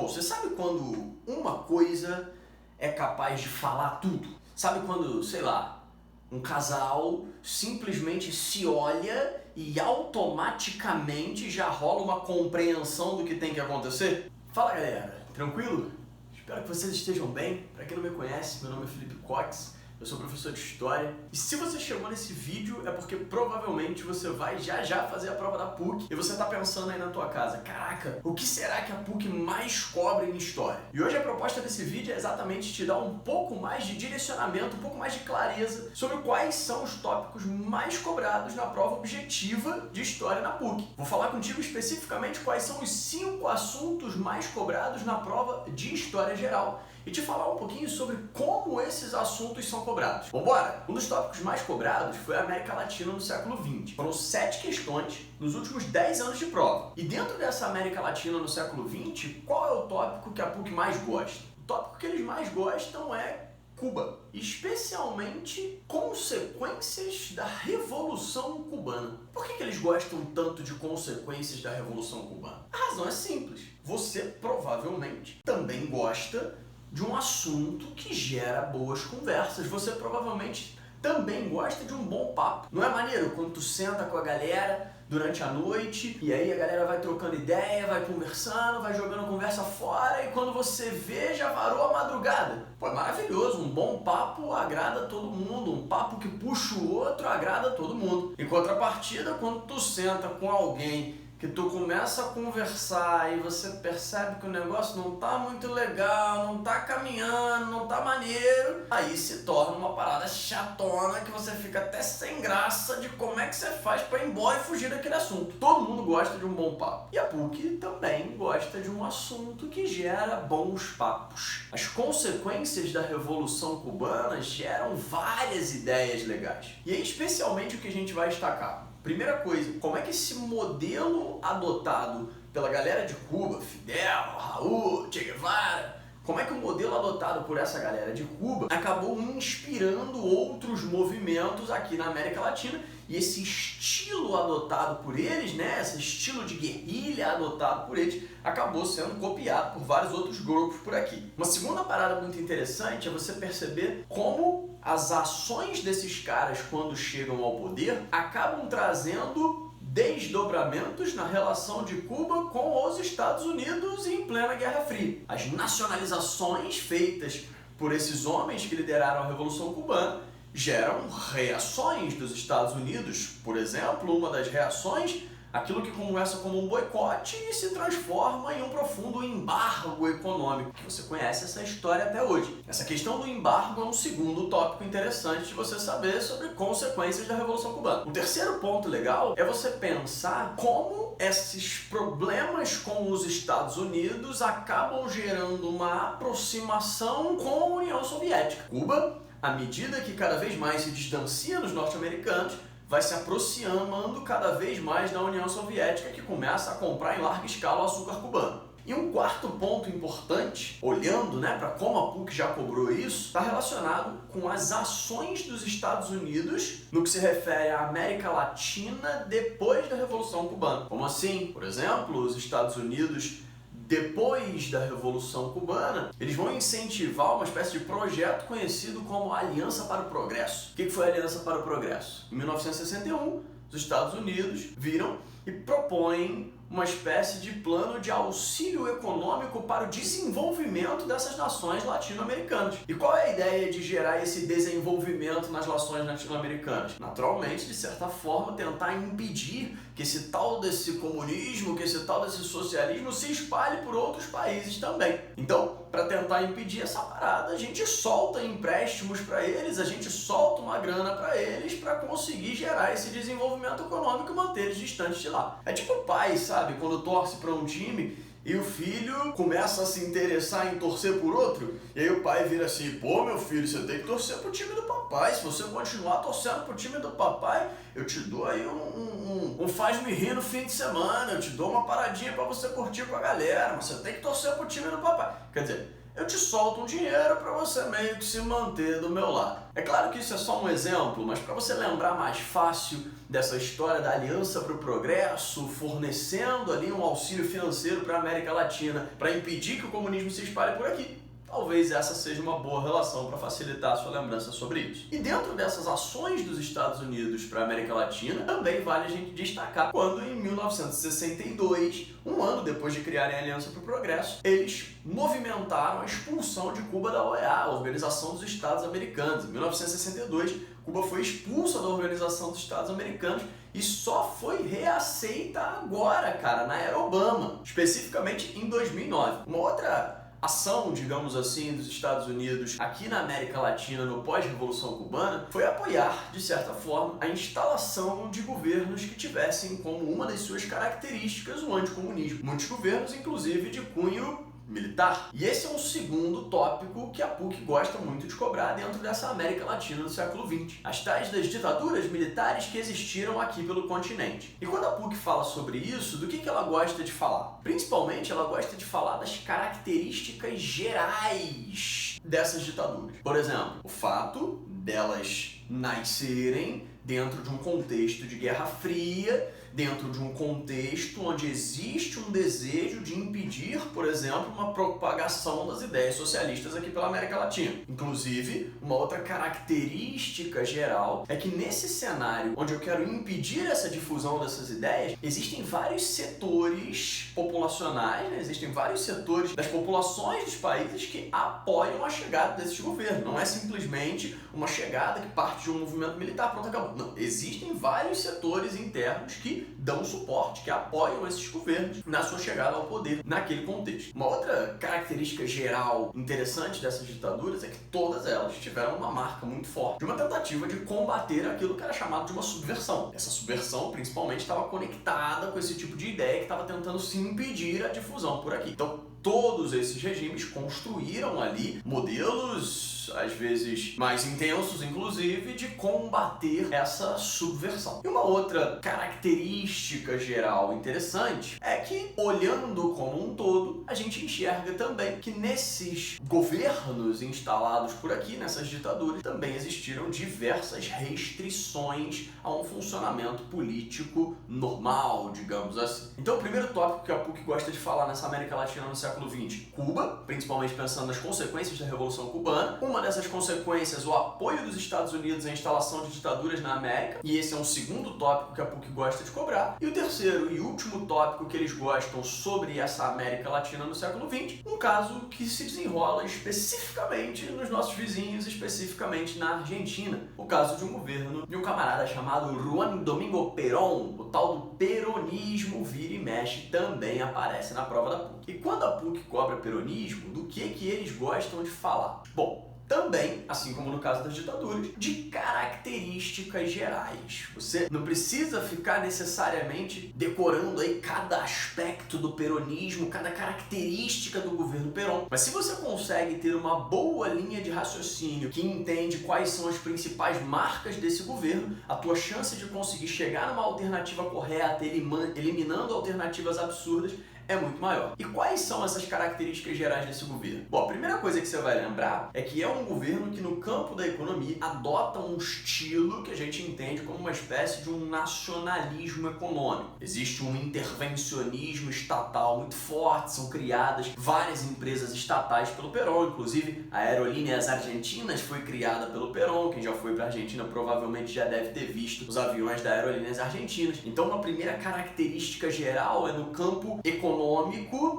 Bom, você sabe quando uma coisa é capaz de falar tudo? Sabe quando, sei lá, um casal simplesmente se olha e automaticamente já rola uma compreensão do que tem que acontecer? Fala, galera, tranquilo? Espero que vocês estejam bem. Para quem não me conhece, meu nome é Felipe Cox, eu sou professor de História. E se você chegou nesse vídeo é porque provavelmente você vai já fazer a prova da PUC e você tá pensando aí na tua casa, caraca, o que será que a PUC mais cobra em História? E hoje a proposta desse vídeo é exatamente te dar um pouco mais de direcionamento, um pouco mais de clareza sobre quais são os tópicos mais cobrados na prova objetiva de História na PUC. Vou falar contigo especificamente quais são os 5 assuntos mais cobrados na prova de História Geral e te falar um pouquinho sobre como esses assuntos são cobrados. Vambora! Um dos tópicos mais cobrados foi a América Latina no século XX. Foram 7 questões nos últimos 10 anos de prova. E dentro dessa América Latina no século XX, qual é o tópico que a PUC mais gosta? O tópico que eles mais gostam é Cuba, especialmente consequências da Revolução Cubana. Por que eles gostam tanto de consequências da Revolução Cubana? A razão é simples. Você provavelmente também gosta de um assunto que gera boas conversas. Você provavelmente também gosta de um bom papo. Não é maneiro quando tu senta com a galera durante a noite e aí a galera vai trocando ideia, vai conversando, vai jogando a conversa fora e quando você vê já varou a madrugada? Pô, é maravilhoso, um bom papo agrada todo mundo, um papo que puxa o outro agrada todo mundo. Em contrapartida, quando tu senta com alguém que tu começa a conversar e você percebe que o negócio não tá muito legal, não tá caminhando, não tá maneiro, aí se torna uma parada chatona que você fica até sem graça de como é que você faz pra ir embora e fugir daquele assunto. Todo mundo gosta de um bom papo. E a PUC também gosta de um assunto que gera bons papos. As consequências da Revolução Cubana geram várias ideias legais. E é especialmente o que a gente vai destacar. Primeira coisa, como é que esse modelo adotado pela galera de Cuba, Fidel, Raul, Che Guevara, como é que o modelo adotado por essa galera de Cuba acabou inspirando outros movimentos aqui na América Latina e esse estilo adotado por eles, né, esse estilo de guerrilha adotado por eles, acabou sendo copiado por vários outros grupos por aqui. Uma segunda parada muito interessante é você perceber como as ações desses caras quando chegam ao poder acabam trazendo desdobramentos na relação de Cuba com os Estados Unidos em plena Guerra Fria. As nacionalizações feitas por esses homens que lideraram a Revolução Cubana geram reações dos Estados Unidos. Por exemplo, uma das reações, aquilo que começa como um boicote e se transforma em um profundo embargo econômico, que você conhece essa história até hoje. Essa questão do embargo é um segundo tópico interessante de você saber sobre consequências da Revolução Cubana. O terceiro ponto legal é você pensar como esses problemas com os Estados Unidos acabam gerando uma aproximação com a União Soviética. Cuba, à medida que cada vez mais se distancia dos norte-americanos, vai se aproximando cada vez mais da União Soviética, que começa a comprar em larga escala o açúcar cubano. E um quarto ponto importante, olhando para como a PUC já cobrou isso, está relacionado com as ações dos Estados Unidos no que se refere à América Latina depois da Revolução Cubana. Como assim? Por exemplo, os Estados Unidos, depois da Revolução Cubana, eles vão incentivar uma espécie de projeto conhecido como Aliança para o Progresso. O que foi a Aliança para o Progresso? Em 1961, os Estados Unidos viram e propõem uma espécie de plano de auxílio econômico para o desenvolvimento dessas nações latino-americanas. E qual é a ideia de gerar esse desenvolvimento nas nações latino-americanas? Naturalmente, de certa forma, tentar impedir que esse tal desse comunismo, que esse tal desse socialismo se espalhe por outros países também. Então, para tentar impedir essa parada, a gente solta empréstimos para eles, a gente solta uma grana para eles para conseguir gerar esse desenvolvimento econômico e manter eles distantes de lá. É tipo o pai, sabe? Quando torce para um time e o filho começa a se interessar em torcer por outro, e aí o pai vira assim, pô, meu filho, você tem que torcer pro time do papai, se você continuar torcendo pro time do papai, eu te dou aí um faz-me rir no fim de semana, eu te dou uma paradinha para você curtir com a galera, mas você tem que torcer pro time do papai. Quer dizer, eu te solto um dinheiro para você meio que se manter do meu lado. É claro que isso é só um exemplo, mas para você lembrar mais fácil dessa história da Aliança para o Progresso, fornecendo ali um auxílio financeiro para a América Latina para impedir que o comunismo se espalhe por aqui, talvez essa seja uma boa relação para facilitar a sua lembrança sobre isso. E dentro dessas ações dos Estados Unidos para a América Latina, também vale a gente destacar quando em 1962, um ano depois de criarem a Aliança para o Progresso, eles movimentaram a expulsão de Cuba da OEA, a Organização dos Estados Americanos. Em 1962, Cuba foi expulsa da Organização dos Estados Americanos e só foi reaceita agora, cara, na era Obama, especificamente em 2009. Uma outra ação, digamos assim, dos Estados Unidos aqui na América Latina no pós-Revolução Cubana foi apoiar, de certa forma, a instalação de governos que tivessem como uma das suas características o anticomunismo. Muitos governos, inclusive, de cunho militar. E esse é um segundo tópico que a PUC gosta muito de cobrar dentro dessa América Latina do século XX. As tais das ditaduras militares que existiram aqui pelo continente. E quando a PUC fala sobre isso, do que ela gosta de falar? Principalmente, ela gosta de falar das características gerais dessas ditaduras. Por exemplo, o fato delas nascerem dentro de um contexto de Guerra Fria, dentro de um contexto onde existe um desejo de impedir, por exemplo, uma propagação das ideias socialistas aqui pela América Latina. Inclusive, uma outra característica geral é que nesse cenário onde eu quero impedir essa difusão dessas ideias, existem vários setores populacionais, né? Existem vários setores das populações dos países que apoiam a chegada desses governos. Não é simplesmente uma chegada que parte de um movimento militar, pronto, acabou. Não, existem vários setores internos que dão suporte, que apoiam esses governos na sua chegada ao poder naquele contexto. Uma outra característica geral interessante dessas ditaduras é que todas elas tiveram uma marca muito forte de uma tentativa de combater aquilo que era chamado de uma subversão. Essa subversão principalmente estava conectada com esse tipo de ideia que estava tentando se impedir a difusão por aqui. Então, todos esses regimes construíram ali modelos, às vezes mais intensos, inclusive, de combater essa subversão. E uma outra característica geral interessante é que, olhando como um todo, a gente enxerga também que nesses governos instalados por aqui, nessas ditaduras, também existiram diversas restrições a um funcionamento político normal, digamos assim. Então, o primeiro tópico que a PUC gosta de falar nessa América Latina no século XX, Cuba, principalmente pensando nas consequências da Revolução Cubana. Uma dessas consequências, o apoio dos Estados Unidos à instalação de ditaduras na América, e esse é um segundo tópico que a PUC gosta de cobrar. E o terceiro e último tópico que eles gostam sobre essa América Latina no século XX, um caso que se desenrola especificamente nos nossos vizinhos, especificamente na Argentina. O caso de um governo de um camarada chamado Juan Domingo Perón. O tal do peronismo vira e mexe também aparece na prova da PUC. E quando a PUC cobra peronismo, do que eles gostam de falar? Bom, também, assim como no caso das ditaduras, de características gerais. Você não precisa ficar necessariamente decorando aí cada aspecto do peronismo, cada característica do governo Perón, mas se você consegue ter uma boa linha de raciocínio que entende quais são as principais marcas desse governo, a tua chance de conseguir chegar numa alternativa correta, eliminando alternativas absurdas, é muito maior. E quais são essas características gerais desse governo? Bom, a primeira coisa que você vai lembrar é que é um governo que no campo da economia adota um estilo que a gente entende como uma espécie de um nacionalismo econômico. Existe um intervencionismo estatal muito forte, são criadas várias empresas estatais pelo Perón, inclusive a Aerolíneas Argentinas foi criada pelo Perón. Quem já foi para a Argentina provavelmente já deve ter visto os aviões da Aerolíneas Argentinas. Então, uma primeira característica geral é no campo econômico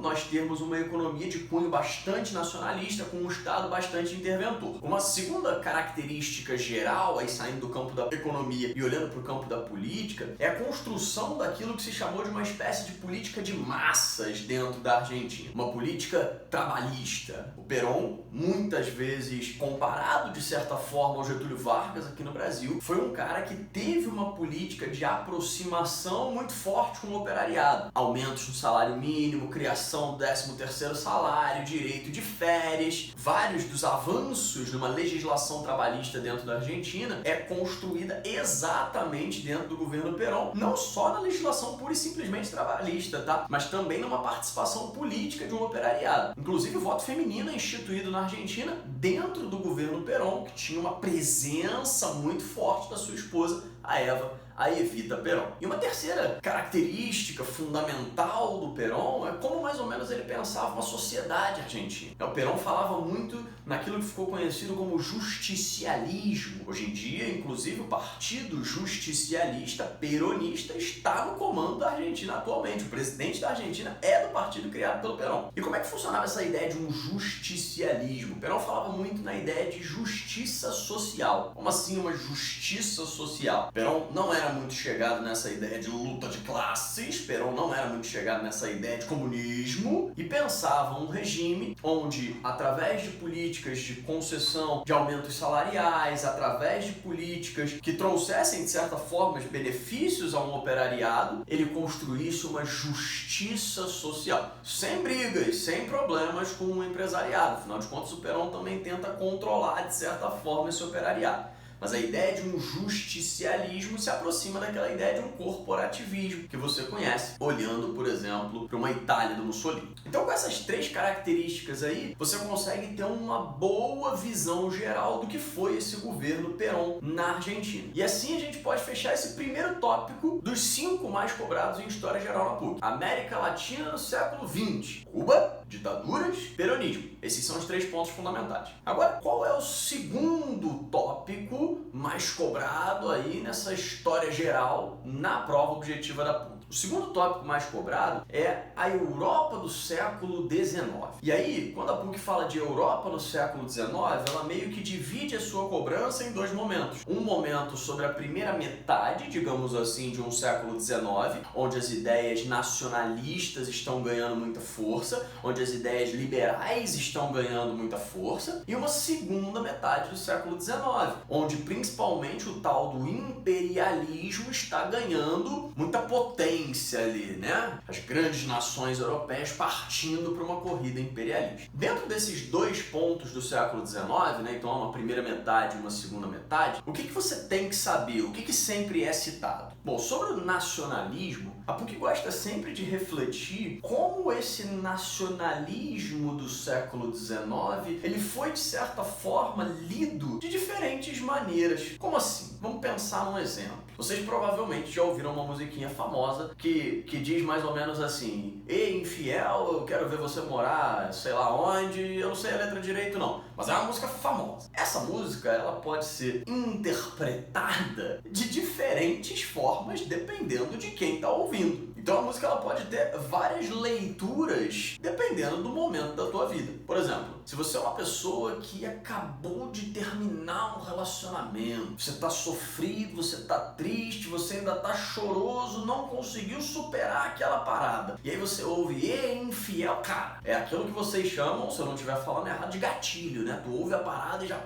nós termos uma economia de cunho bastante nacionalista, com um Estado bastante interventor. Uma segunda característica geral, aí saindo do campo da economia e olhando para o campo da política, é a construção daquilo que se chamou de uma espécie de política de massas dentro da Argentina. Uma política trabalhista. O Perón, muitas vezes comparado de certa forma ao Getúlio Vargas aqui no Brasil, foi um cara que teve uma política de aproximação muito forte com o operariado. Aumentos no salário mínimo, mínimo, criação do 13º salário, direito de férias. Vários dos avanços numa legislação trabalhista dentro da Argentina é construída exatamente dentro do governo Perón, não só na legislação pura e simplesmente trabalhista, tá? Mas também numa participação política de um operariado. Inclusive o voto feminino é instituído na Argentina dentro do governo Perón, que tinha uma presença muito forte da sua esposa, a Evita Perón. E uma terceira característica fundamental do Perón é como mais ou menos ele pensava uma sociedade argentina. O Perón falava muito naquilo que ficou conhecido como justicialismo. Hoje em dia, inclusive, o Partido Justicialista Peronista está no comando da Argentina atualmente. O presidente da Argentina é do partido criado pelo Perón. E como é que funcionava essa ideia de um justicialismo? O Perón falava muito na ideia de justiça social. Como assim uma justiça social? Perón não era muito chegado nessa ideia de luta de classes, Perón não era muito chegado nessa ideia de comunismo e pensava um regime onde, através de políticas de concessão de aumentos salariais, através de políticas que trouxessem, de certa forma, benefícios a um operariado, ele construísse uma justiça social, sem brigas, sem problemas com o empresariado. Afinal de contas, o Perón também tenta controlar, de certa forma, esse operariado. Mas a ideia de um justicialismo se aproxima daquela ideia de um corporativismo que você conhece, olhando, por exemplo, para uma Itália do Mussolini. Então, com essas três características aí, você consegue ter uma boa visão geral do que foi esse governo Perón na Argentina. E assim a gente pode fechar esse primeiro tópico dos 5 mais cobrados em História Geral na PUC. América Latina no século XX. Cuba, ditaduras, peronismo. Esses são os 3 pontos fundamentais. Agora, qual é o segundo tópico mais cobrado aí nessa história geral na prova objetiva da PUC? O segundo tópico mais cobrado é a Europa do século XIX. E aí, quando a PUC fala de Europa no século XIX, ela meio que divide a sua cobrança em 2 momentos. Um momento sobre a primeira metade, digamos assim, de um século XIX, onde as ideias nacionalistas estão ganhando muita força, onde as ideias liberais estão ganhando muita força, e uma segunda metade do século XIX, onde principalmente o tal do imperialismo está ganhando muita potência ali, né? As grandes nações europeias partindo para uma corrida imperialista. Dentro desses 2 pontos do século XIX, né? Então uma primeira metade e uma segunda metade, o que você tem que saber? O que sempre é citado? Bom, sobre o nacionalismo, a PUC gosta sempre de refletir como esse nacionalismo do século XIX, ele foi de certa forma lido de diferentes maneiras. Como assim? Vamos pensar num exemplo. Vocês provavelmente já ouviram uma musiquinha famosa que diz mais ou menos assim: Ei, infiel, eu quero ver você morar sei lá onde, eu não sei a letra direito não, mas é uma música famosa. Essa música, ela pode ser interpretada de diferentes formas dependendo de quem está ouvindo. Então a música, ela pode ter várias leituras dependendo do momento da tua vida. Por exemplo, se você é uma pessoa que acabou de terminar um relacionamento, você está sofrido, você está triste, você ainda está choroso, não conseguiu superar aquela parada. E aí você ouve, Ei, infiel, cara, é aquilo que vocês chamam, se eu não estiver falando errado, de gatilho, né? Tu ouve a parada e já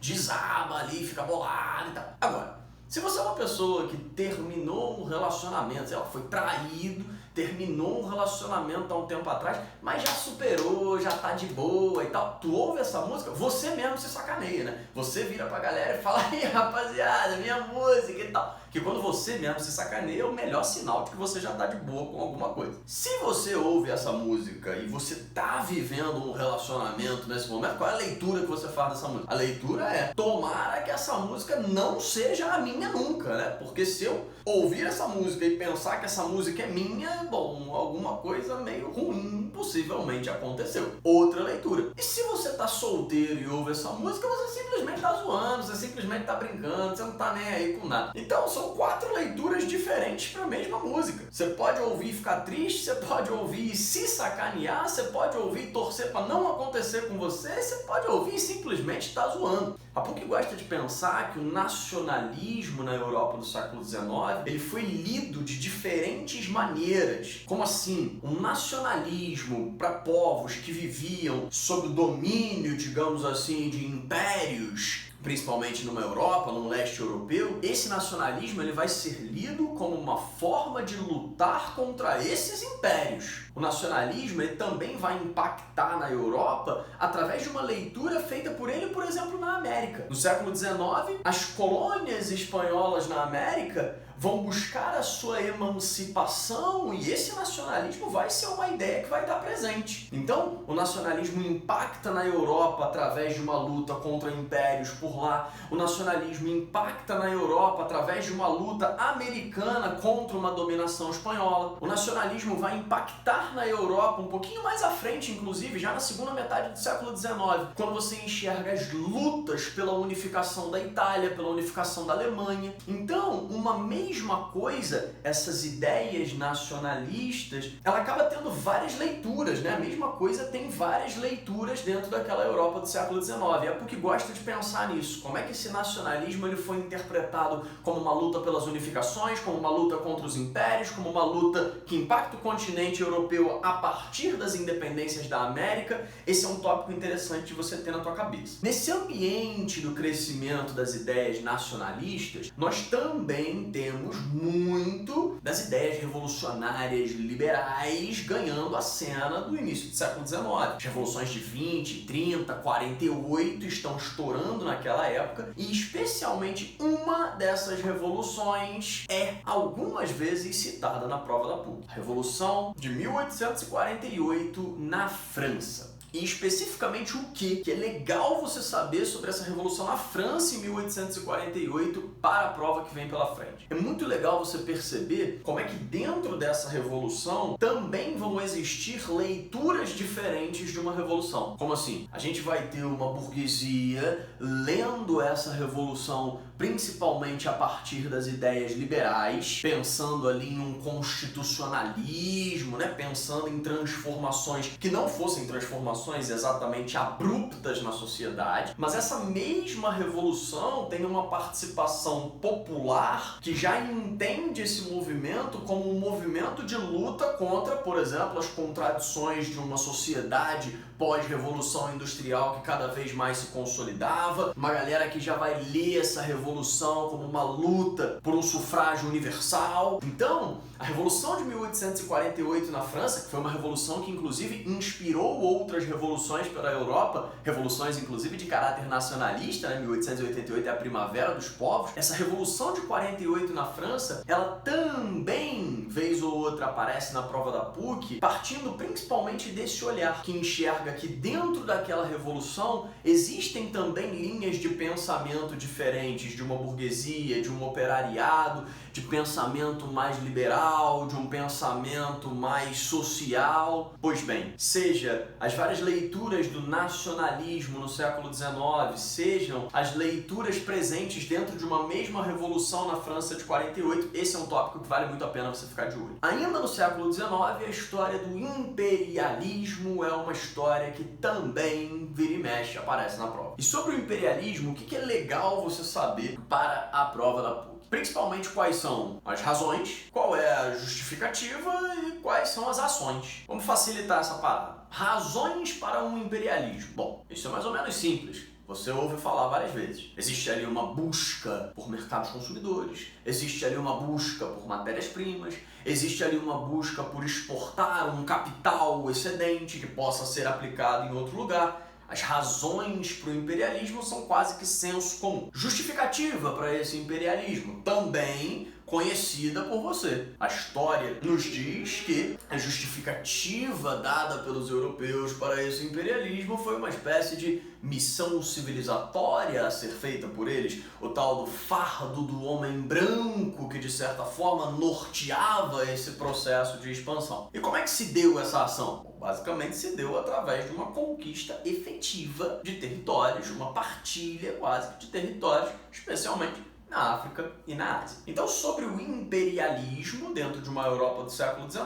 desaba ali, fica bolado e tal. Agora, se você é uma pessoa que terminou um relacionamento, ela foi traído, terminou um relacionamento há um tempo atrás, mas já superou, já tá de boa e tal, tu ouve essa música, você mesmo se sacaneia, né? Você vira pra galera e fala, aí rapaziada, minha música e tal. Que quando você mesmo se sacaneia é o melhor sinal de que você já tá de boa com alguma coisa. Se você ouve essa música e você tá vivendo um relacionamento nesse momento, qual é a leitura que você faz dessa música? A leitura é, tomara que essa música não seja a minha nunca, né? Porque se eu ouvir essa música e pensar que essa música é minha, bom, alguma coisa meio ruim possivelmente aconteceu. Outra leitura. E se você tá solteiro e ouve essa música, você simplesmente tá zoando, você simplesmente tá brincando, você não tá nem aí com nada. Então são 4 leituras diferentes para a mesma música. Você pode ouvir e ficar triste, você pode ouvir e se sacanear, você pode ouvir e torcer para não acontecer com você, você pode ouvir e simplesmente estar zoando. A PUC gosta de pensar que o nacionalismo na Europa do século XIX, ele foi lido de diferentes maneiras. Como assim? Um nacionalismo para povos que viviam sob o domínio, digamos assim, de impérios, principalmente numa Europa, num leste europeu, esse nacionalismo ele vai ser lido como uma forma de lutar contra esses impérios. O nacionalismo ele também vai impactar na Europa através de uma leitura feita por ele, por exemplo, na América. No século XIX, as colônias espanholas na América vão buscar a sua emancipação e esse nacionalismo vai ser uma ideia que vai estar presente. Então, o nacionalismo impacta na Europa através de uma luta contra impérios por lá. O nacionalismo impacta na Europa através de uma luta americana contra uma dominação espanhola. O nacionalismo vai impactar na Europa um pouquinho mais à frente, inclusive, já na segunda metade do século XIX, quando você enxerga as lutas pela unificação da Itália, pela unificação da Alemanha. Então, uma mesma coisa, essas ideias nacionalistas, ela acaba tendo várias leituras, né? A mesma coisa tem várias leituras dentro daquela Europa do século XIX. É porque gosta de pensar nisso. Como é que esse nacionalismo ele foi interpretado como uma luta pelas unificações, como uma luta contra os impérios, como uma luta que impacta o continente europeu a partir das independências da América? Esse é um tópico interessante de você ter na tua cabeça. Nesse ambiente do crescimento das ideias nacionalistas, nós também temos muito das ideias revolucionárias liberais ganhando a cena do início do século XIX. As revoluções de 20, 30, 48 estão estourando naquela época e especialmente uma dessas revoluções é algumas vezes citada na prova da PUC. A Revolução de 1848 na França. E especificamente o que é legal você saber sobre essa revolução na França em 1848 para a prova que vem pela frente. É muito legal você perceber como é que dentro dessa revolução também vão existir leituras diferentes de uma revolução. Como assim? A gente vai ter uma burguesia lendo essa revolução principalmente a partir das ideias liberais, pensando ali em um constitucionalismo, né? Pensando em transformações que não fossem transformações exatamente abruptas na sociedade, mas essa mesma revolução tem uma participação popular que já entende esse movimento como um movimento de luta contra, por exemplo, as contradições de uma sociedade pós-revolução industrial que cada vez mais se consolidava, uma galera que já vai ler essa revolução como uma luta por um sufrágio universal. Então, a Revolução de 1848 na França, que foi uma revolução que inclusive inspirou outras revoluções pela Europa, revoluções inclusive de caráter nacionalista, né? 1888 é a Primavera dos Povos. Essa Revolução de 48 na França, ela também, vez ou outra, aparece na prova da PUC, partindo principalmente desse olhar que enxerga que dentro daquela revolução existem também linhas de pensamento diferentes de uma burguesia, de um operariado, de pensamento mais liberal, de um pensamento mais social. Pois bem, seja as várias leituras do nacionalismo no século XIX, sejam as leituras presentes dentro de uma mesma revolução na França de 48, esse é um tópico que vale muito a pena você ficar de olho. Ainda no século XIX, a história do imperialismo é uma história que também vira e mexe, aparece na prova. E sobre o imperialismo, o que é legal você saber para a prova da PUC? Principalmente quais são as razões, qual é a justificativa e quais são as ações. Vamos facilitar essa parada. Razões para um imperialismo. Bom, isso é mais ou menos simples. Você ouve falar várias vezes. Existe ali uma busca por mercados consumidores, existe ali uma busca por matérias-primas, existe ali uma busca por exportar um capital excedente que possa ser aplicado em outro lugar. As razões para o imperialismo são quase que senso comum. Justificativa para esse imperialismo, também conhecida por você. A história nos diz que a justificativa dada pelos europeus para esse imperialismo foi uma espécie de missão civilizatória a ser feita por eles, o tal do fardo do homem branco que de certa forma norteava esse processo de expansão. E como é que se deu essa ação? Bom, basicamente se deu através de uma conquista efetiva de territórios, uma partilha quase de territórios, especialmente na África e na Ásia. Então, sobre o imperialismo dentro de uma Europa do século XIX,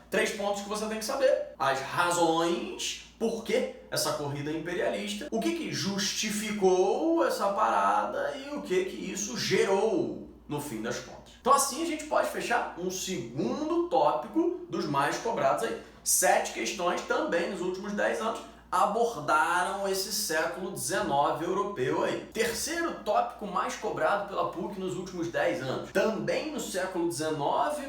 3 pontos que você tem que saber. As razões por que essa corrida imperialista, o que justificou essa parada e o que isso gerou no fim das contas. Então assim a gente pode fechar um segundo tópico dos mais cobrados aí. 7 questões também nos últimos 10 anos abordaram esse século XIX europeu aí. Terceiro tópico mais cobrado pela PUC nos últimos 10 anos. Também no século XIX,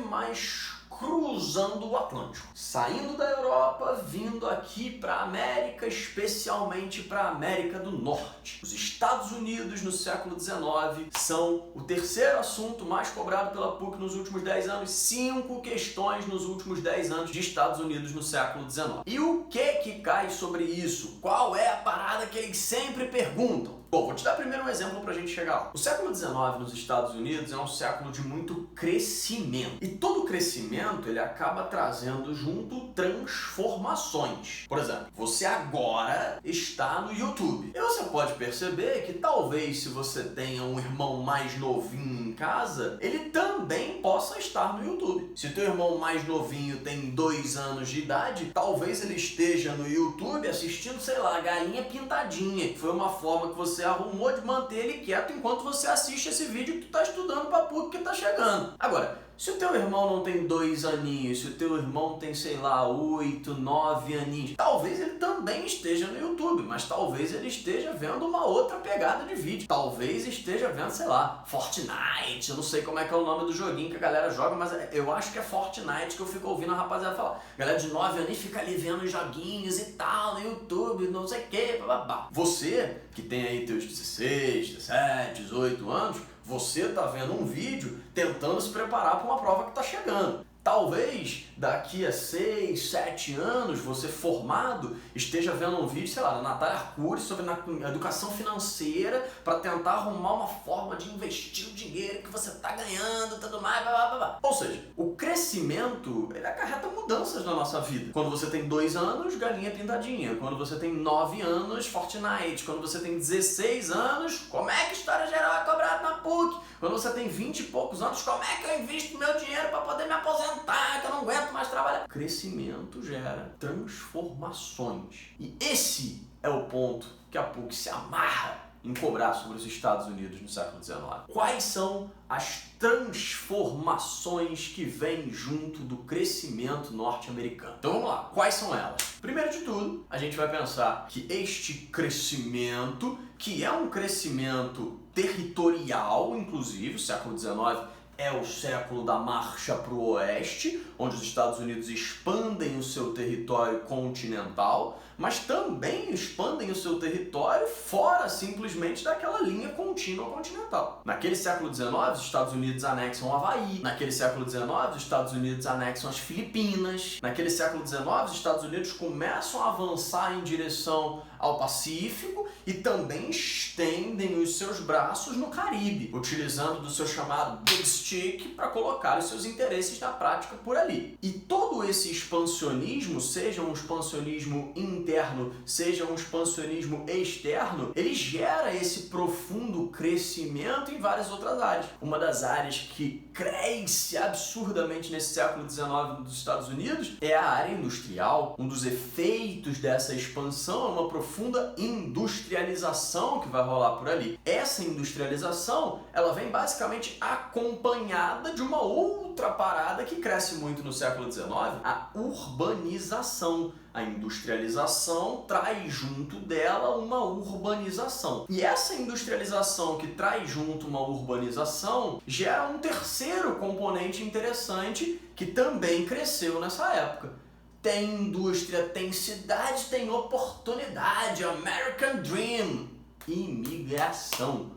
mas cruzando o Atlântico, saindo da Europa, vindo aqui para a América, especialmente para a América do Norte. Os Estados Unidos no século XIX são o terceiro assunto mais cobrado pela PUC nos últimos 10 anos, 5 questões nos últimos 10 anos de Estados Unidos no século XIX. E o que cai sobre isso? Qual é a parada que eles sempre perguntam? Bom, vou te dar primeiro um exemplo para a gente chegar lá. O século XIX nos Estados Unidos é um século de muito crescimento. E todo crescimento, ele acaba trazendo junto transformações. Por exemplo, você agora está no YouTube. E você pode perceber que talvez se você tenha um irmão mais novinho em casa, ele também possa estar no YouTube. Se teu irmão mais novinho tem 2 anos de idade, talvez ele esteja no YouTube assistindo, sei lá, Galinha Pintadinha, que foi uma forma que você arrumou de manter ele quieto enquanto você assiste esse vídeo que tu tá estudando pra PUC que tá chegando. Agora, se o teu irmão não tem 2 aninhos, se o teu irmão tem, sei lá, 8, 9 aninhos, talvez ele também esteja no YouTube, mas talvez ele esteja vendo uma outra pegada de vídeo. Talvez esteja vendo, sei lá, Fortnite, eu não sei como é que é o nome do joguinho que a galera joga, mas eu acho que é Fortnite que eu fico ouvindo a rapaziada falar. Galera de 9 anos fica ali vendo os joguinhos e tal, no YouTube, não sei o que, babá. Você, que tem aí teus 16, 17, 18 anos, você tá vendo um vídeo tentando se preparar para uma prova que está chegando. Talvez daqui a 6, 7 anos, você formado, esteja vendo um vídeo, sei lá, da Natália Arcuri sobre educação financeira para tentar arrumar uma forma de investir o dinheiro que você está ganhando e tudo mais, blá, blá, blá. Ou seja, o crescimento, ele acarreta mudanças na nossa vida. Quando você tem 2 anos, Galinha Pintadinha. Quando você tem 9 anos, Fortnite. Quando você tem 16 anos, como é que História Geral é cobrado na PUC? Quando você tem 20 e poucos anos, como é que eu invisto meu dinheiro para poder me aposentar, que eu não aguento mais trabalhar? Crescimento gera transformações. E esse é o ponto que a PUC se amarra em cobrar sobre os Estados Unidos no século XIX. Quais são as transformações que vêm junto do crescimento norte-americano? Então vamos lá, quais são elas? Primeiro de tudo, a gente vai pensar que este crescimento, que é um crescimento territorial, inclusive, o século XIX é o século da marcha para o oeste, onde os Estados Unidos expandem o seu território continental, mas também expandem o seu território fora simplesmente daquela linha contínua continental. Naquele século XIX, os Estados Unidos anexam o Havaí. Naquele século XIX, os Estados Unidos anexam as Filipinas. Naquele século XIX, os Estados Unidos começam a avançar em direção ao Pacífico e também estendem os seus braços no Caribe, utilizando do seu chamado Big Stick para colocar os seus interesses na prática por ali. E todo esse expansionismo, seja um expansionismo interno, seja um expansionismo externo, ele gera esse profundo crescimento em várias outras áreas. Uma das áreas que cresce absurdamente nesse século XIX dos Estados Unidos é a área industrial. Um dos efeitos dessa expansão é uma profunda industrialização que vai rolar por ali. Essa industrialização, ela vem basicamente acompanhada de uma outra parada que cresce muito no século XIX, a urbanização. A industrialização traz junto dela uma urbanização. E essa industrialização que traz junto uma urbanização gera um terceiro componente interessante que também cresceu nessa época. Tem indústria, tem cidade, tem oportunidade, American Dream, imigração.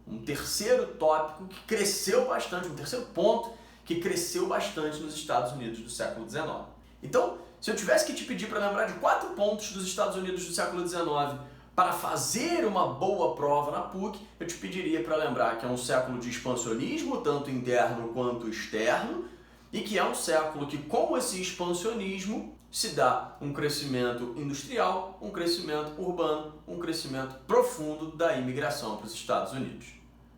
Um terceiro tópico que cresceu bastante, um terceiro ponto que cresceu bastante nos Estados Unidos do século XIX. Então, se eu tivesse que te pedir para lembrar de 4 pontos dos Estados Unidos do século XIX para fazer uma boa prova na PUC, eu te pediria para lembrar que é um século de expansionismo, tanto interno quanto externo, e que é um século que, com esse expansionismo, se dá um crescimento industrial, um crescimento urbano, um crescimento profundo da imigração para os Estados Unidos.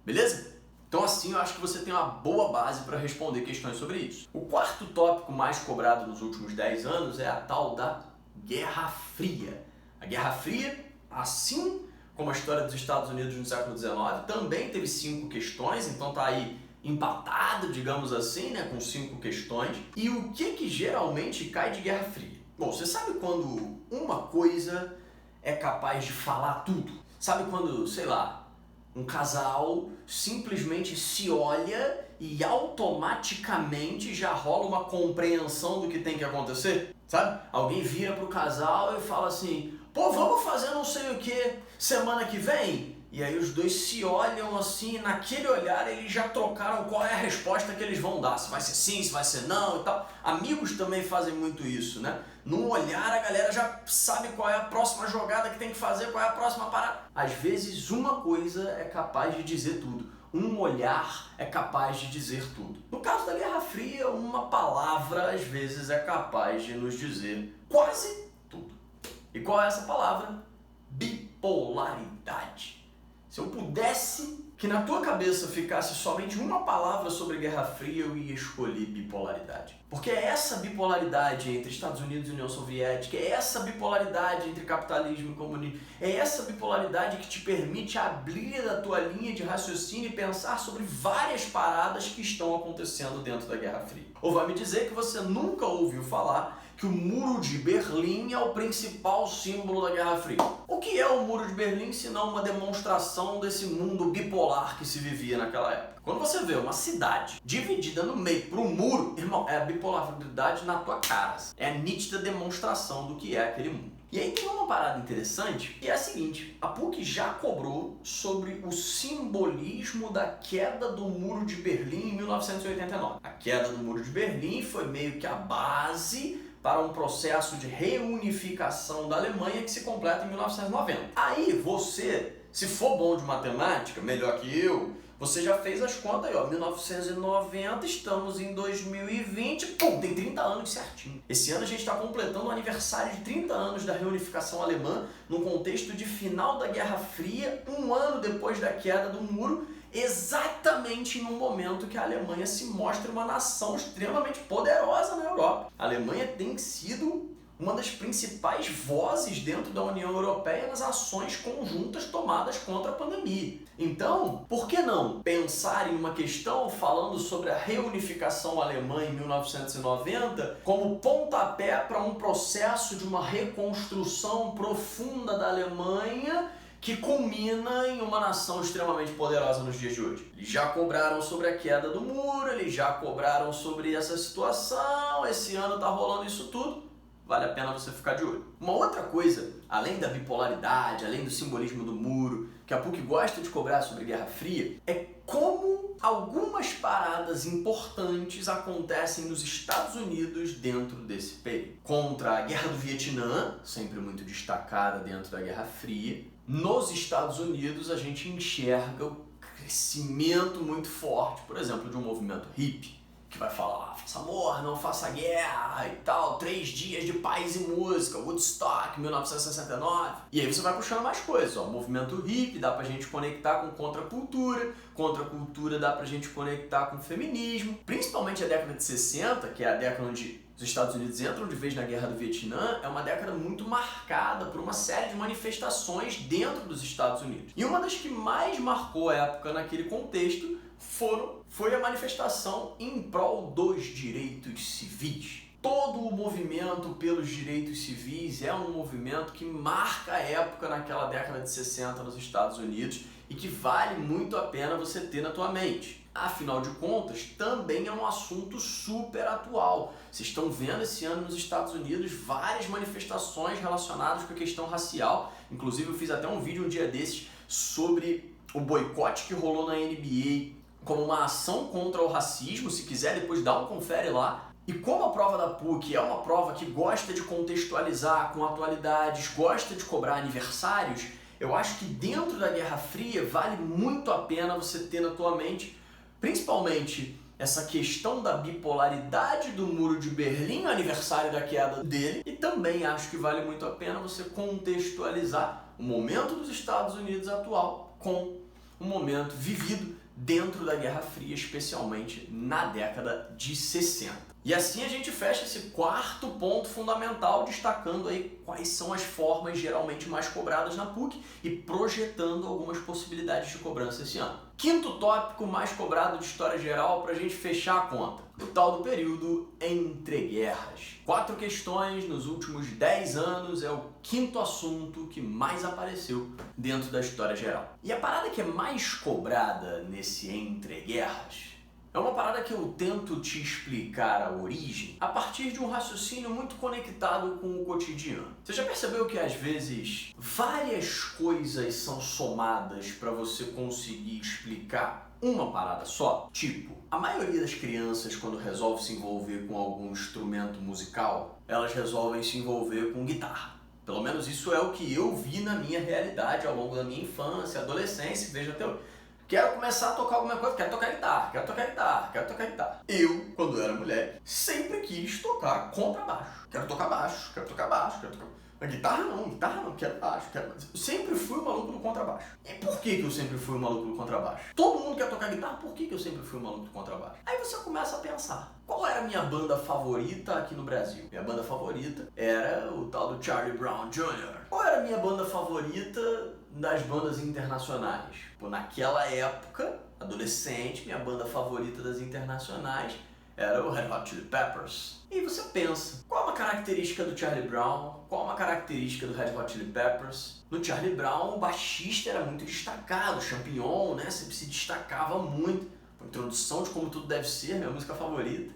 Beleza? Então assim eu acho que você tem uma boa base para responder questões sobre isso. O quarto tópico mais cobrado nos últimos 10 anos é a tal da Guerra Fria. A Guerra Fria, assim como a história dos Estados Unidos no século XIX, também teve 5 questões, então tá aí empatado, digamos assim, né, com 5 questões. E o que geralmente cai de Guerra Fria? Bom, você sabe quando uma coisa é capaz de falar tudo? Sabe quando, sei lá, um casal simplesmente se olha e automaticamente já rola uma compreensão do que tem que acontecer? Sabe? Alguém vira pro casal e fala assim, pô, vamos fazer não sei o que semana que vem? E aí os dois se olham assim, naquele olhar eles já trocaram qual é a resposta que eles vão dar. Se vai ser sim, se vai ser não e tal. Amigos também fazem muito isso, né? Num olhar a galera já sabe qual é a próxima jogada que tem que fazer, qual é a próxima parada. Às vezes uma coisa é capaz de dizer tudo. Um olhar é capaz de dizer tudo. No caso da Guerra Fria, uma palavra às vezes é capaz de nos dizer quase tudo. E qual é essa palavra? Bipolaridade. Se eu pudesse que na tua cabeça ficasse somente uma palavra sobre Guerra Fria, eu ia escolher bipolaridade. Porque é essa bipolaridade entre Estados Unidos e União Soviética, é essa bipolaridade entre capitalismo e comunismo, é essa bipolaridade que te permite abrir a tua linha de raciocínio e pensar sobre várias paradas que estão acontecendo dentro da Guerra Fria. Ou vai me dizer que você nunca ouviu falar que o Muro de Berlim é o principal símbolo da Guerra Fria. O que é o Muro de Berlim se não uma demonstração desse mundo bipolar que se vivia naquela época? Quando você vê uma cidade dividida no meio por um muro, irmão, é a bipolaridade na tua cara. É a nítida demonstração do que é aquele mundo. E aí tem uma parada interessante, que é a seguinte, a PUC já cobrou sobre o simbolismo da queda do Muro de Berlim em 1989. A queda do Muro de Berlim foi meio que a base para um processo de reunificação da Alemanha que se completa em 1990. Aí você, se for bom de matemática, melhor que eu, você já fez as contas aí, ó, 1990, estamos em 2020, pum, tem 30 anos certinho. Esse ano a gente está completando o aniversário de 30 anos da reunificação alemã, no contexto de final da Guerra Fria, um ano depois da queda do muro, exatamente no momento que a Alemanha se mostra uma nação extremamente poderosa na Europa. A Alemanha tem sido uma das principais vozes dentro da União Europeia nas ações conjuntas tomadas contra a pandemia. Então, por que não pensar em uma questão falando sobre a reunificação alemã em 1990 como pontapé para um processo de uma reconstrução profunda da Alemanha que culmina em uma nação extremamente poderosa nos dias de hoje. Eles já cobraram sobre a queda do muro, eles já cobraram sobre essa situação, esse ano tá rolando isso tudo. Vale a pena você ficar de olho. Uma outra coisa, além da bipolaridade, além do simbolismo do muro, que a PUC gosta de cobrar sobre Guerra Fria, é como algumas paradas importantes acontecem nos Estados Unidos dentro desse período. Contra a Guerra do Vietnã, sempre muito destacada dentro da Guerra Fria, nos Estados Unidos a gente enxerga o crescimento muito forte, por exemplo, de um movimento hippie, que vai falar, faça amor, não faça guerra e tal, 3 dias de paz e música, Woodstock, 1969. E aí você vai puxando mais coisas, ó, movimento hippie, dá pra gente conectar com contracultura dá pra gente conectar com feminismo, principalmente a década de 60, que é a década onde os Estados Unidos entram de vez na Guerra do Vietnã, é uma década muito marcada por uma série de manifestações dentro dos Estados Unidos. E uma das que mais marcou a época naquele contexto foi a manifestação em prol dos direitos civis. Todo o movimento pelos direitos civis é um movimento que marca a época naquela década de 60 nos Estados Unidos e que vale muito a pena você ter na tua mente. Afinal de contas, também é um assunto super atual. Vocês estão vendo esse ano nos Estados Unidos várias manifestações relacionadas com a questão racial. Inclusive eu fiz até um vídeo um dia desses sobre o boicote que rolou na NBA como uma ação contra o racismo. Se quiser depois dá um confere lá. E como a prova da PUC é uma prova que gosta de contextualizar com atualidades, gosta de cobrar aniversários, eu acho que dentro da Guerra Fria vale muito a pena você ter na tua mente, principalmente essa questão da bipolaridade do Muro de Berlim, o aniversário da queda dele, e também acho que vale muito a pena você contextualizar o momento dos Estados Unidos atual com o momento vivido dentro da Guerra Fria, especialmente na década de 60. E assim a gente fecha esse quarto ponto fundamental, destacando aí quais são as formas geralmente mais cobradas na PUC e projetando algumas possibilidades de cobrança esse ano. Quinto tópico mais cobrado de História Geral para a gente fechar a conta, o tal do período entre guerras. 4 questões nos últimos 10 anos é o quinto assunto que mais apareceu dentro da História Geral. E a parada que é mais cobrada nesse entre guerras é uma parada que eu tento te explicar a origem a partir de um raciocínio muito conectado com o cotidiano. Você já percebeu que às vezes várias coisas são somadas para você conseguir explicar uma parada só? Tipo, a maioria das crianças, quando resolve se envolver com algum instrumento musical, elas resolvem se envolver com guitarra. Pelo menos isso é o que eu vi na minha realidade ao longo da minha infância, adolescência, veja até hoje. Quero começar a tocar alguma coisa, quero tocar guitarra, quero tocar guitarra, quero tocar guitarra. Eu, quando era mulher, sempre quis tocar contrabaixo. Quero tocar baixo, quero tocar baixo, quero tocar... Mas guitarra não, quero baixo, quero... Eu sempre fui o maluco do contrabaixo. E por que eu sempre fui o maluco do contrabaixo? Todo mundo quer tocar guitarra, por que eu sempre fui o maluco do contrabaixo? Aí você começa a pensar, qual era a minha banda favorita aqui no Brasil? Minha banda favorita era o tal do Charlie Brown Jr. Qual era a minha banda favorita das bandas internacionais? Pô, naquela época, adolescente, minha banda favorita das internacionais era o Red Hot Chili Peppers. E você pensa, qual é uma característica do Charlie Brown? Qual é uma característica do Red Hot Chili Peppers? No Charlie Brown, o baixista era muito destacado, o Champignon, né? Sempre se destacava muito. A introdução de Como Tudo Deve Ser, minha música favorita,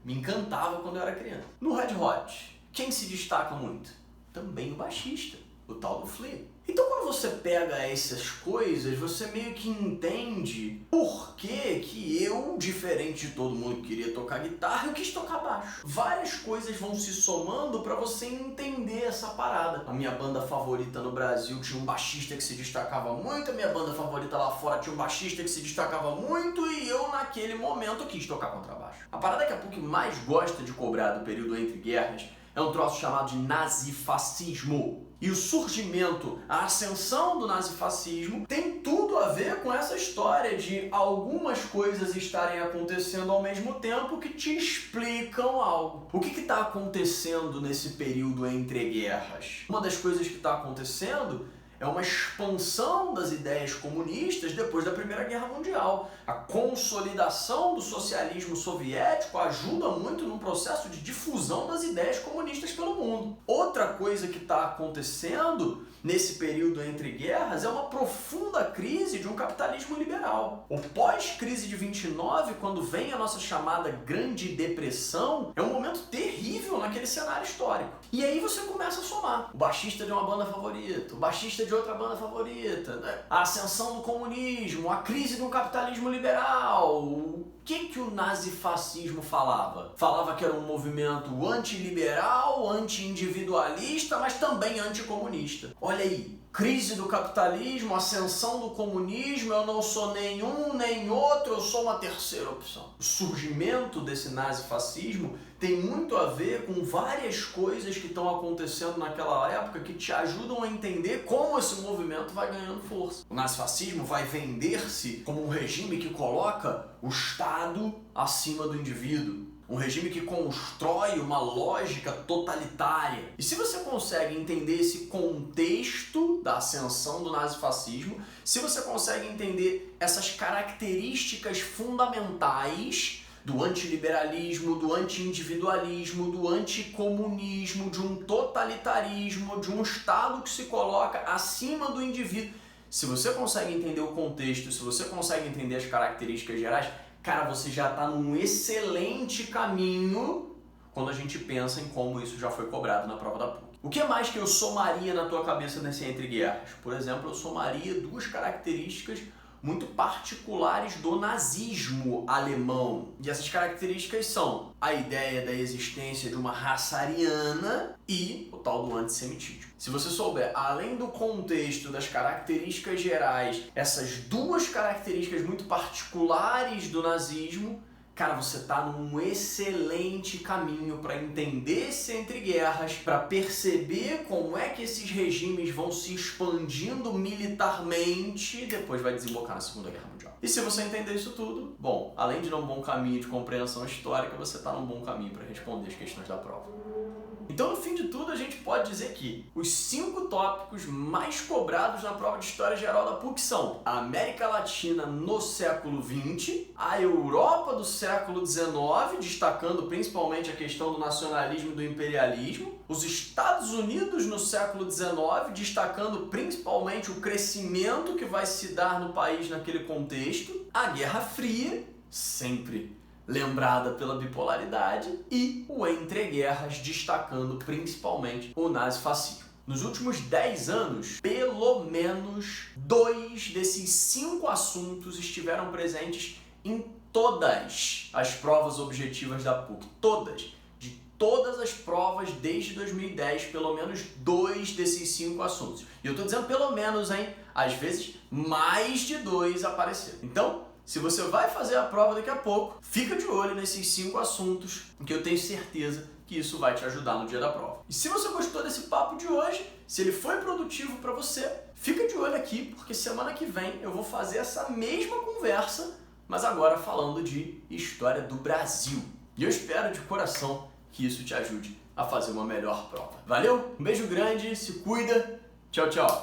me encantava quando eu era criança. No Red Hot, quem se destaca muito? Também o baixista, o tal do Flea. Então quando você pega essas coisas, você meio que entende por que eu, diferente de todo mundo que queria tocar guitarra, eu quis tocar baixo. Várias coisas vão se somando para você entender essa parada. A minha banda favorita no Brasil tinha um baixista que se destacava muito, a minha banda favorita lá fora tinha um baixista que se destacava muito e eu naquele momento quis tocar contrabaixo. A parada que a PUC mais gosta de cobrar do período entre guerras é um troço chamado de nazifascismo. E o surgimento, a ascensão do nazifascismo tem tudo a ver com essa história de algumas coisas estarem acontecendo ao mesmo tempo que te explicam algo. O que está acontecendo nesse período entre guerras? Uma das coisas que está acontecendo é uma expansão das ideias comunistas depois da Primeira Guerra Mundial. A consolidação do socialismo soviético ajuda muito no processo de difusão das ideias comunistas pelo mundo. Outra coisa que está acontecendo nesse período entre guerras é uma profunda crise de um capitalismo liberal. O pós-crise de 29, quando vem a nossa chamada Grande Depressão, é um momento terrível naquele cenário histórico. E aí você começa a somar. O baixista de uma banda favorita, o baixista de outra banda favorita, né? A ascensão do comunismo, a crise de um capitalismo liberal. O que o nazifascismo falava? Falava que era um movimento antiliberal, anti-individualista, mas também anticomunista. Olha aí, crise do capitalismo, ascensão do comunismo, eu não sou nenhum nem outro, eu sou uma terceira opção. O surgimento desse nazifascismo tem muito a ver com várias coisas que estão acontecendo naquela época que te ajudam a entender como esse movimento vai ganhando força. O nazifascismo vai vender-se como um regime que coloca o Estado acima do indivíduo. Um regime que constrói uma lógica totalitária. E se você consegue entender esse contexto da ascensão do nazifascismo, se você consegue entender essas características fundamentais do antiliberalismo, do anti-individualismo, do anticomunismo, de um totalitarismo, de um Estado que se coloca acima do indivíduo, se você consegue entender o contexto, se você consegue entender as características gerais, cara, você já está num excelente caminho quando a gente pensa em como isso já foi cobrado na prova da PUC. O que mais que eu somaria na tua cabeça nesse entre guerras? Por exemplo, eu somaria 2 características muito particulares do nazismo alemão. E essas características são a ideia da existência de uma raça ariana e o tal do antissemitismo. Se você souber, além do contexto das características gerais, essas 2 características muito particulares do nazismo, cara, você está num excelente caminho para entender esse entre guerras, para perceber como é que esses regimes vão se expandindo militarmente e depois vai desembocar na Segunda Guerra Mundial. E se você entender isso tudo, bom, além de num bom caminho de compreensão histórica, você está num bom caminho para responder as questões da prova. Então, no fim de tudo, a gente pode dizer que os 5 tópicos mais cobrados na prova de História Geral da PUC são a América Latina no século XX, a Europa do século XIX, destacando principalmente a questão do nacionalismo e do imperialismo, os Estados Unidos no século XIX, destacando principalmente o crescimento que vai se dar no país naquele contexto, a Guerra Fria, sempre lembrada pela bipolaridade, e o entreguerras, destacando principalmente o nazifascismo. Nos últimos 10 anos, pelo menos 2 desses 5 assuntos estiveram presentes em todas as provas objetivas da PUC. Todas. De todas as provas desde 2010, pelo menos 2 desses 5 assuntos. E eu estou dizendo pelo menos, hein? Às vezes, mais de 2 apareceram. Então, se você vai fazer a prova daqui a pouco, fica de olho nesses 5 assuntos, que eu tenho certeza que isso vai te ajudar no dia da prova. E se você gostou desse papo de hoje, se ele foi produtivo para você, fica de olho aqui, porque semana que vem eu vou fazer essa mesma conversa, mas agora falando de história do Brasil. E eu espero de coração que isso te ajude a fazer uma melhor prova. Valeu? Um beijo grande, se cuida, tchau, tchau!